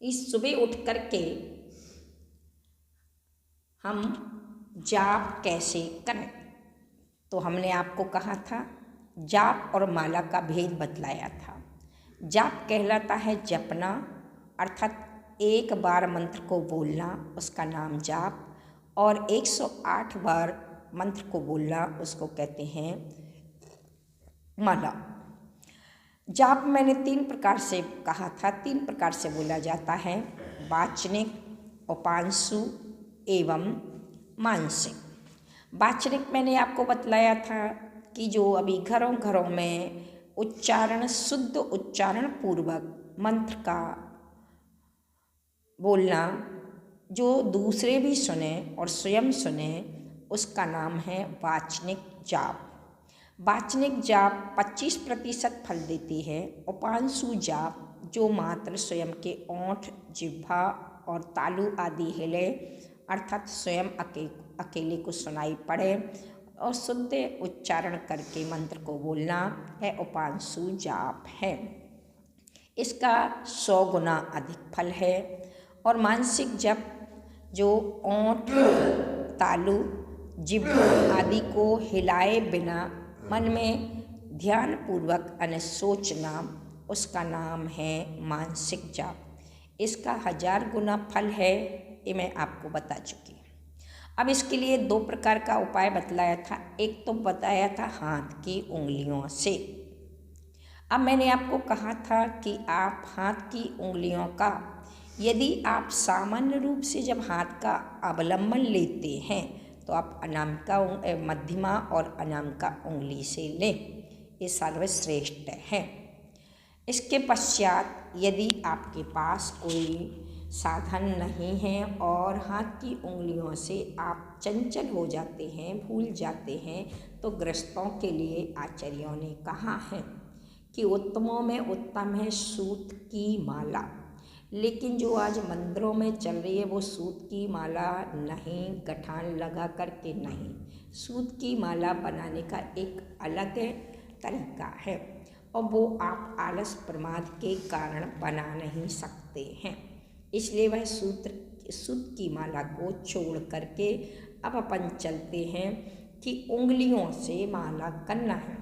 इस सुबह उठ कर के हम जाप कैसे करें। तो हमने आपको कहा था, जाप और माला का भेद बतलाया था। जाप कहलाता है जपना, अर्थात एक बार मंत्र को बोलना, उसका नाम जाप, और 108 बार मंत्र को बोलना, उसको कहते हैं माला। जाप मैंने 3 प्रकार से कहा था, 3 प्रकार से बोला जाता है, वाचनिक, उपांशु एवं मानसिक। वाचनिक मैंने आपको बतलाया था कि जो अभी घरों घरों में उच्चारण, शुद्ध उच्चारण पूर्वक मंत्र का बोलना, जो दूसरे भी सुने और स्वयं सुने, उसका नाम है वाचनिक जाप। वाचनिक जाप 25% फल देती है। उपांशु जाप जो मात्र स्वयं के ओंठ, जिह्वा और तालु आदि हिले, अर्थात स्वयं अकेले को सुनाई पड़े और शुद्ध उच्चारण करके मंत्र को बोलना है, उपांशु जाप है। इसका 100 गुना अधिक फल है। और मानसिक जप जो ओंठ, तालु, जिह्वा आदि को हिलाए बिना मन में ध्यान पूर्वक सोचना, उसका नाम है मानसिक जाप। इसका 1000 गुना फल है, ये मैं आपको बता चुकी। अब इसके लिए 2 प्रकार का उपाय बतलाया था। एक तो बताया था हाथ की उंगलियों से। अब मैंने आपको कहा था कि आप हाथ की उंगलियों का, यदि आप सामान्य रूप से जब हाथ का अवलंबन लेते हैं तो आप अनामिका, मध्यमा और अनामिका उंगली से लें, ये सर्वश्रेष्ठ है। इसके पश्चात यदि आपके पास कोई साधन नहीं है और हाथ की उंगलियों से आप चंचल हो जाते हैं, भूल जाते हैं, तो गृहस्थों के लिए आचार्यों ने कहा है कि उत्तमों में उत्तम है सूत की माला। लेकिन जो आज मंदिरों में चल रही है वो सूत की माला नहीं, गठान लगा करके नहीं, सूत की माला बनाने का एक अलग तरीका है और वो आप आलस प्रमाद के कारण बना नहीं सकते हैं। इसलिए वह सूत की माला को छोड़ करके अब अपन चलते हैं कि उंगलियों से माला करना है।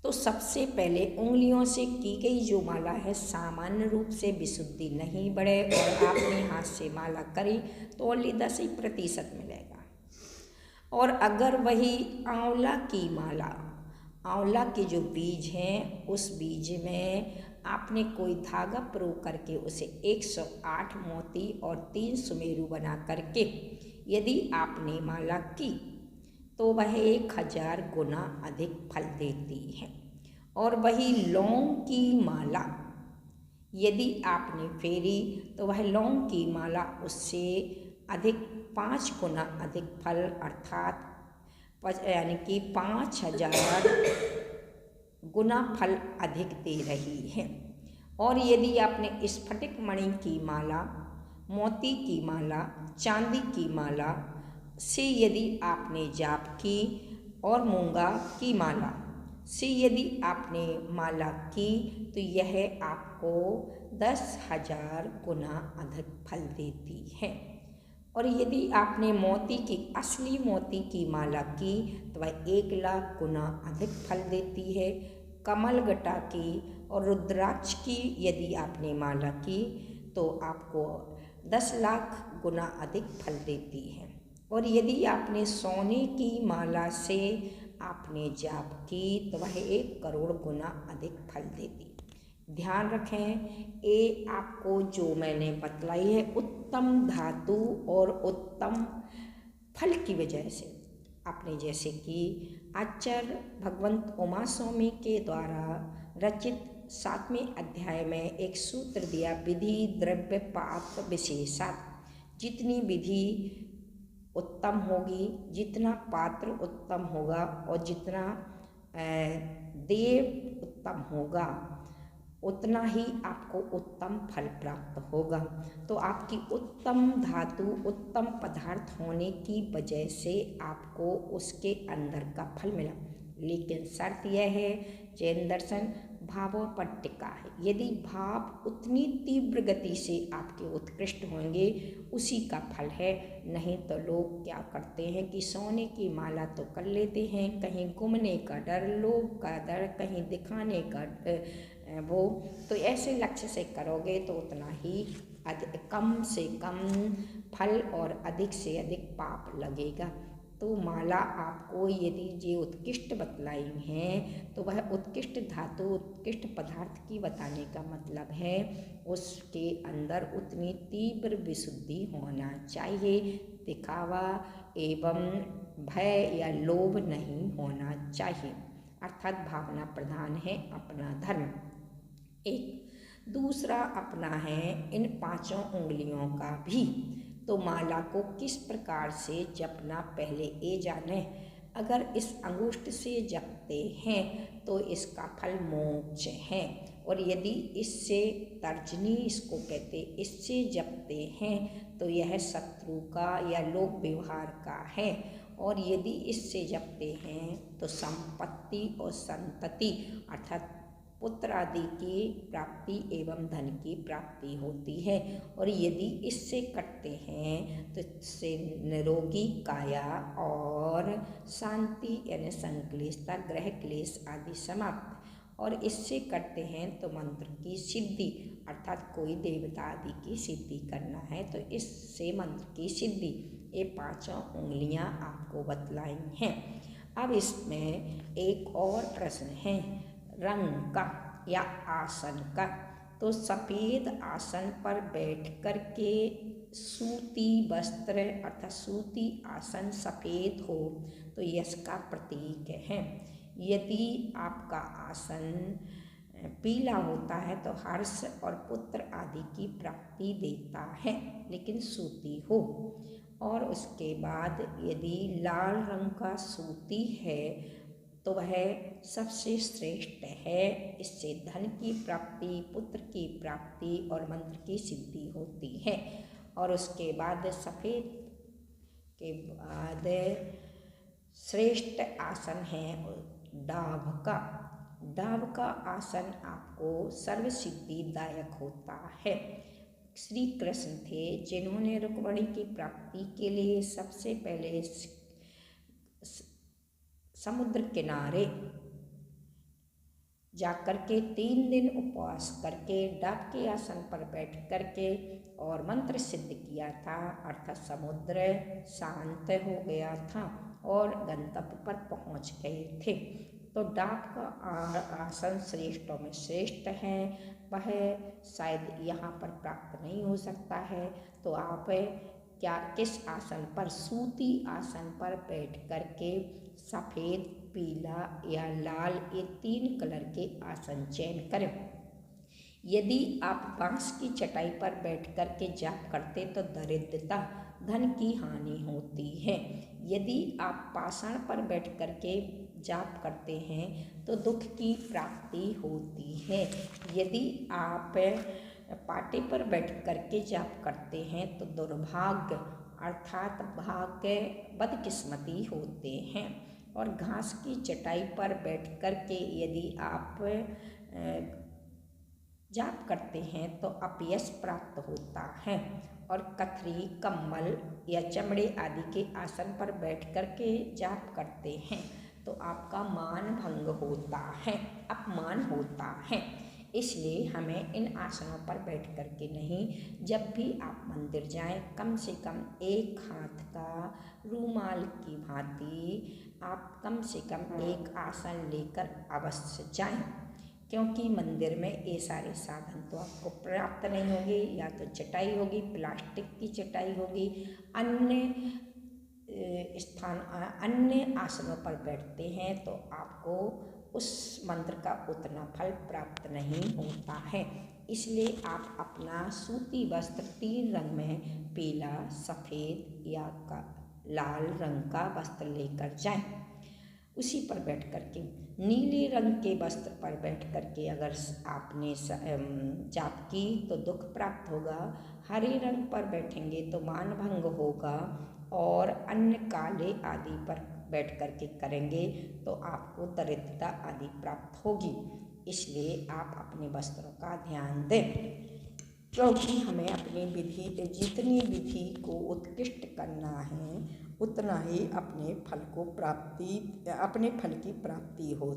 तो सबसे पहले उंगलियों से की गई जो माला है, सामान्य रूप से विशुद्धि नहीं बढ़े और आपने हाथ से माला करी तो ओनली 10% मिलेगा। और अगर वही आंवला की माला, आंवला के जो बीज हैं, उस बीज में आपने कोई धागा प्रो करके उसे 108 मोती और 3 सुमेरु बना करके यदि आपने माला की तो वह 1000 गुना अधिक फल देती है। और वही लौंग की माला यदि आपने फेरी तो वह लौंग की माला उससे अधिक 5 गुना अधिक फल, अर्थात यानी कि 5000 गुना फल अधिक दे रही है। और यदि आपने स्फटिक मणि की माला, मोती की माला, चांदी की माला से यदि आपने जाप की और मूंगा की माला से यदि आपने माला की तो यह आपको 10,000 गुना अधिक फल देती है। और यदि आपने मोती की, असली मोती की माला की तो वह 1,00,000 गुना अधिक फल देती है। कमल गटा की और रुद्राक्ष की यदि आपने माला की तो आपको 10 लाख गुना अधिक फल देती है। और यदि आपने सोने की माला से आपने जाप की तो वह 1 करोड़ गुना अधिक फल देती। ध्यान रखें, ये आपको जो मैंने बतलाई है उत्तम धातु और उत्तम फल की वजह से, आपने जैसे कि आचार्य भगवंत उमा स्वामी के द्वारा रचित 7वें अध्याय में एक सूत्र दिया, विधि द्रव्य पात्र विशेषात्। जितनी विधि उत्तम होगी, जितना पात्र उत्तम होगा और जितना देव उत्तम होगा, उतना ही आपको उत्तम फल प्राप्त होगा। तो आपकी उत्तम धातु, उत्तम पदार्थ होने की वजह से आपको उसके अंदर का फल मिला। लेकिन शर्त यह है, जैन दर्शन भावों पर टिका है। यदि भाव उतनी तीव्र गति से आपके उत्कृष्ट होंगे, उसी का फल है। नहीं तो लोग क्या करते हैं कि सोने की माला तो कर लेते हैं, कहीं गुमने का डर, लोभ का डर, कहीं दिखाने का वो, तो ऐसे लक्ष्य से करोगे तो उतना ही कम से कम फल और अधिक से अधिक पाप लगेगा। तो माला आपको यदि ये उत्कृष्ट बतलाई हैं तो वह उत्कृष्ट धातु, उत्कृष्ट पदार्थ की बताने का मतलब है उसके अंदर उतनी तीव्र विशुद्धि होना चाहिए, दिखावा एवं भय या लोभ नहीं होना चाहिए, अर्थात भावना प्रधान है अपना धर्म। एक दूसरा अपना है इन 5 उंगलियों का भी। तो माला को किस प्रकार से जपना पहले ये जाने। अगर इस अंगुष्ठ से जपते हैं तो इसका फल मोक्ष है, और यदि इससे तर्जनी इसको कहते, इससे जपते हैं तो यह शत्रु का या लोक व्यवहार का है, और यदि इससे जपते हैं तो संपत्ति और संतति अर्थात पुत्र आदि की प्राप्ति एवं धन की प्राप्ति होती है। और यदि इससे करते हैं तो इससे निरोगी काया और शांति यानी संक्लेशता, ग्रह क्लेश आदि समाप्त। और इससे करते हैं तो मंत्र की सिद्धि अर्थात कोई देवता आदि की सिद्धि करना है तो इससे मंत्र की सिद्धि। ये 5 उंगलियां आपको बतलाई हैं। अब इसमें एक और प्रश्न है रंग का या आसन का। तो सफ़ेद आसन पर बैठ कर के सूती वस्त्र अर्थात सूती आसन सफ़ेद हो तो यश का प्रतीक है। यदि आपका आसन पीला होता है तो हर्ष और पुत्र आदि की प्राप्ति देता है, लेकिन सूती हो। और उसके बाद यदि लाल रंग का सूती है तो वह सबसे श्रेष्ठ है। इससे धन की प्राप्ति, पुत्र की प्राप्ति और मंत्र की सिद्धि होती है। और उसके बाद सफ़ेद के बाद श्रेष्ठ आसन है डाभ का। डाभ का आसन आपको सर्व सिद्धिदायक होता है। श्री कृष्ण थे जिन्होंने रुक्मिणी की प्राप्ति के लिए सबसे पहले समुद्र किनारे जाकर के 3 दिन उपवास करके डाब के आसन पर बैठ करके और मंत्र सिद्ध किया था, अर्थात समुद्र शांत हो गया था और गंतव्य पर पहुंच गए थे। तो डाब का आसन श्रेष्ठों में श्रेष्ठ है। वह शायद यहाँ पर प्राप्त नहीं हो सकता है, तो आप क्या किस आसन पर, सूती आसन पर बैठ करके सफ़ेद, पीला या लाल ये 3 कलर के आसन चयन करें। यदि आप बांस की चटाई पर बैठ कर के जाप करते तो दरिद्रता, धन की हानि होती है। यदि आप पाषाण पर बैठ कर के जाप करते हैं तो दुख की प्राप्ति होती है। यदि आप पाटे पर बैठ कर के जाप करते हैं तो दुर्भाग्य अर्थात भाग्य, बदकिस्मती होते हैं। और घास की चटाई पर बैठ कर के यदि आप जाप करते हैं तो अपयश प्राप्त होता है। और कथरी, कम्बल या चमड़े आदि के आसन पर बैठ कर के जाप करते हैं तो आपका मान भंग होता है, अपमान होता है। इसलिए हमें इन आसनों पर बैठ कर के नहीं, जब भी आप मंदिर जाएं कम से कम एक हाथ का रूमाल की भांति आप कम से कम एक आसन लेकर अवश्य जाएं, क्योंकि मंदिर में ये सारे साधन तो आपको प्राप्त नहीं होंगे। या तो चटाई होगी, प्लास्टिक की चटाई होगी, अन्य स्थान अन्य आसनों पर बैठते हैं तो आपको उस मंत्र का उतना फल प्राप्त नहीं होता है। इसलिए आप अपना सूती वस्त्र 3 रंग में पीला, सफ़ेद या लाल रंग का वस्त्र लेकर जाएं। उसी पर बैठ कर के नीले रंग के वस्त्र पर बैठ कर के अगर आपने जाप की तो दुख प्राप्त होगा। हरे रंग पर बैठेंगे तो मान भंग होगा। और अन्य काले आदि पर बैठ कर के करेंगे तो आपको दरिद्रता आदि प्राप्त होगी। इसलिए आप अपने वस्त्रों का ध्यान दें, क्योंकि हमें अपनी विधि, जितनी विधि को उत्कृष्ट करना है उतना ही अपने फल की प्राप्ति हो।